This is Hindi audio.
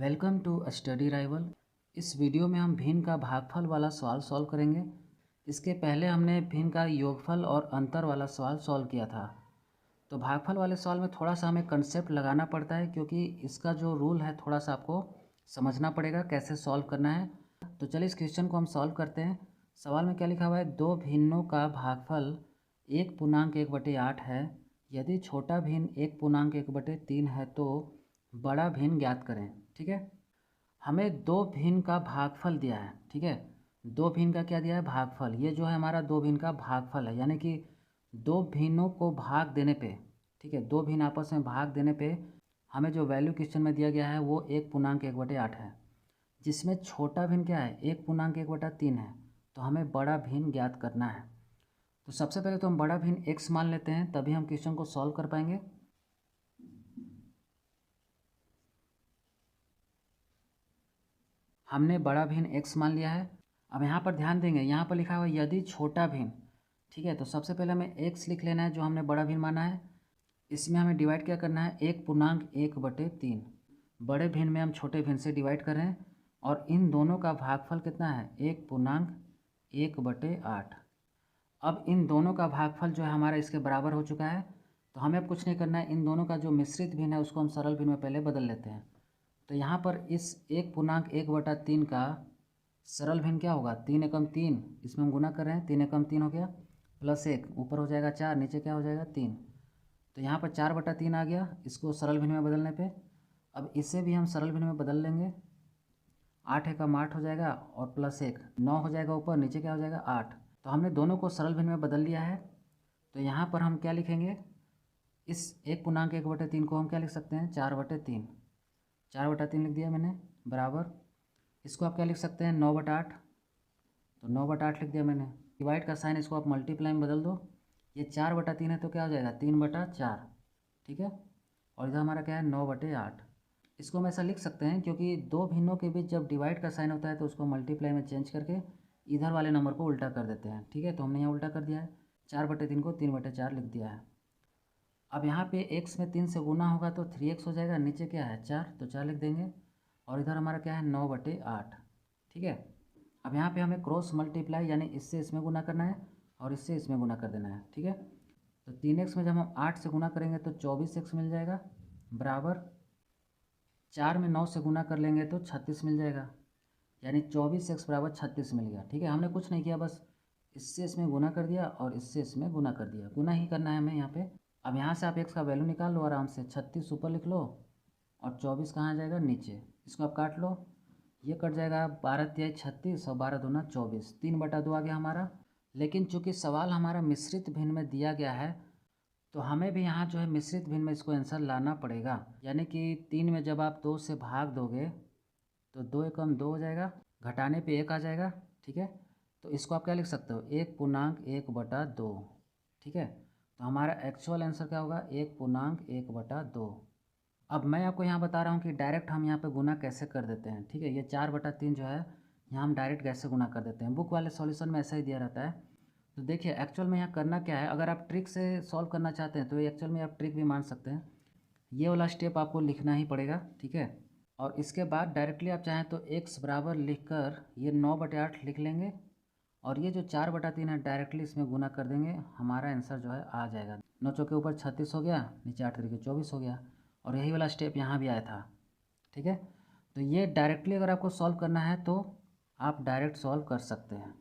Welcome to study rival. इस वीडियो में हम भिन्न का भागफल वाला सवाल सॉल्व करेंगे। इसके पहले हमने भिन्न का योगफल और अंतर वाला सवाल सॉल्व किया था। तो भागफल वाले सवाल में थोड़ा सा हमें कंसेप्ट लगाना पड़ता है, क्योंकि इसका जो रूल है थोड़ा सा आपको समझना पड़ेगा कैसे सॉल्व करना है। तो चलिए इस क्वेश्चन को हम सॉल्व करते हैं। सवाल में क्या लिखा हुआ है, दो भिन्नों का भागफल 1/1/8 है। यदि छोटा भिन्न 1/1/3 है तो बड़ा भिन्न ज्ञात करें। ठीक है, हमें दो भिन्न का भागफल दिया है। ठीक है, दो भिन्न का क्या दिया है, भागफल। ये जो है हमारा दो भिन्न का भागफल है, यानी कि दो भिन्नों को भाग देने पे, ठीक है, दो भिन्न आपस में भाग देने पे हमें जो वैल्यू क्वेश्चन में दिया गया है वो 1/1/8 है, जिसमें छोटा भिन्न क्या है 1/1/3 है। तो हमें बड़ा भिन्न ज्ञात करना है। तो सबसे पहले तो हम बड़ा भिन्न x मान लेते हैं, तभी हम क्वेश्चन को सॉल्व कर पाएंगे। हमने बड़ा भिन्न x मान लिया है। अब यहाँ पर ध्यान देंगे, यहाँ पर लिखा हुआ है यदि छोटा भिन्न। ठीक है, तो सबसे पहले हमें x लिख लेना है जो हमने बड़ा भिन्न माना है। इसमें हमें डिवाइड क्या करना है, 1/1/3। बड़े भिन्न में हम छोटे भिन्न से डिवाइड कर रहे हैं, और इन दोनों का भागफल कितना है 1/1/8। अब इन दोनों का भागफल जो है हमारा इसके बराबर हो चुका है। तो हमें अब कुछ नहीं करना है, इन दोनों का जो मिश्रित भिन्न है उसको हम सरल भिन्न में पहले बदल लेते हैं। तो यहाँ पर इस 1/1/3 का सरल भिन्न क्या होगा, 3 एकम 3, इसमें हम गुना कर रहे हैं, 3 एकम 3 हो गया, प्लस 1 ऊपर हो जाएगा 4, नीचे क्या हो जाएगा 3। तो यहाँ पर 4/3 आ गया इसको सरल भिन्न में बदलने पे। अब इसे भी हम सरल भिन्न में बदल लेंगे, 8 एकम 8 हो जाएगा और प्लस 1 9 हो जाएगा ऊपर, नीचे क्या हो जाएगा 8। तो हमने दोनों को सरल भिन्न में बदल लिया है। तो यहाँ पर हम क्या लिखेंगे, इस 1/1/3 को हम क्या लिख सकते हैं 4/3। 4/3 लिख दिया मैंने, बराबर इसको आप क्या लिख सकते हैं 9/8। तो 9/8 लिख दिया मैंने। डिवाइड का साइन इसको आप मल्टीप्लाई में बदल दो, ये 4/3 है तो क्या हो जाएगा 3/4। ठीक है, और इधर हमारा क्या है 9/8। इसको हम ऐसा लिख सकते हैं क्योंकि दो भिन्नों के बीच जब डिवाइड का साइन होता है तो उसको मल्टीप्लाई में चेंज करके इधर वाले नंबर को उल्टा कर देते हैं। ठीक है, तो हमने यहाँ उल्टा कर दिया है, 4/3 को 3/4 लिख दिया है। अब यहाँ पे x में 3 से गुना होगा तो 3x हो जाएगा, नीचे क्या है 4, तो 4 लिख देंगे, और इधर हमारा क्या है 9/8। ठीक है, अब यहाँ पे हमें क्रॉस मल्टीप्लाई यानी इससे इसमें गुना करना है और इससे इसमें गुना कर देना है। ठीक है, तो 3x में जब हम 8 से गुना करेंगे तो 24x मिल जाएगा, बराबर 4 में 9 से गुना कर लेंगे तो 36 मिल जाएगा, यानी 24x बराबर 36 मिल गया। ठीक है, हमने कुछ नहीं किया, बस इससे इसमें गुना कर दिया और इससे इसमें गुना कर दिया, गुना ही करना है हमें यहाँ पे। अब यहाँ से आप x का वैल्यू निकाल लो आराम से, 36 ऊपर लिख लो और 24 कहाँ जाएगा नीचे, इसको आप काट लो, ये कट जाएगा, 12×3 36 और 12×2 24, 3/2 आ गया हमारा। लेकिन चूंकि सवाल हमारा मिश्रित भिन्न में दिया गया है तो हमें भी यहाँ जो है मिश्रित भिन्न में इसको आंसर लाना पड़ेगा, यानी कि 3 में जब आप 2 से भाग दोगे तो 2 एकम 2 हो जाएगा, घटाने पे 1 आ जाएगा। ठीक है, तो इसको आप क्या लिख सकते हो 1/1/2। ठीक है, तो हमारा एक्चुअल आंसर क्या होगा 1/1/2। अब मैं आपको यहाँ बता रहा हूँ कि डायरेक्ट हम यहाँ पे गुना कैसे कर देते हैं। ठीक है, ये 4/3 जो है यहाँ हम डायरेक्ट कैसे गुना कर देते हैं, बुक वाले सॉल्यूशन में ऐसा ही दिया रहता है। तो देखिए एक्चुअल में यहाँ करना क्या है, अगर आप ट्रिक से सॉल्व करना चाहते हैं तो एक्चुअल में आप ट्रिक भी मान सकते हैं। ये वाला स्टेप आपको लिखना ही पड़ेगा। ठीक है, और इसके बाद डायरेक्टली आप चाहें तो x बराबर लिख कर ये 9/8 लिख लेंगे, और ये जो 4/3 है डायरेक्टली इसमें गुना कर देंगे, हमारा आंसर जो है आ जाएगा। 9 चौके ऊपर 36 हो गया, नीचे 8 तरीके 24 हो गया, और यही वाला स्टेप यहाँ भी आया था। ठीक है, तो ये डायरेक्टली अगर आपको सॉल्व करना है तो आप डायरेक्ट सॉल्व कर सकते हैं।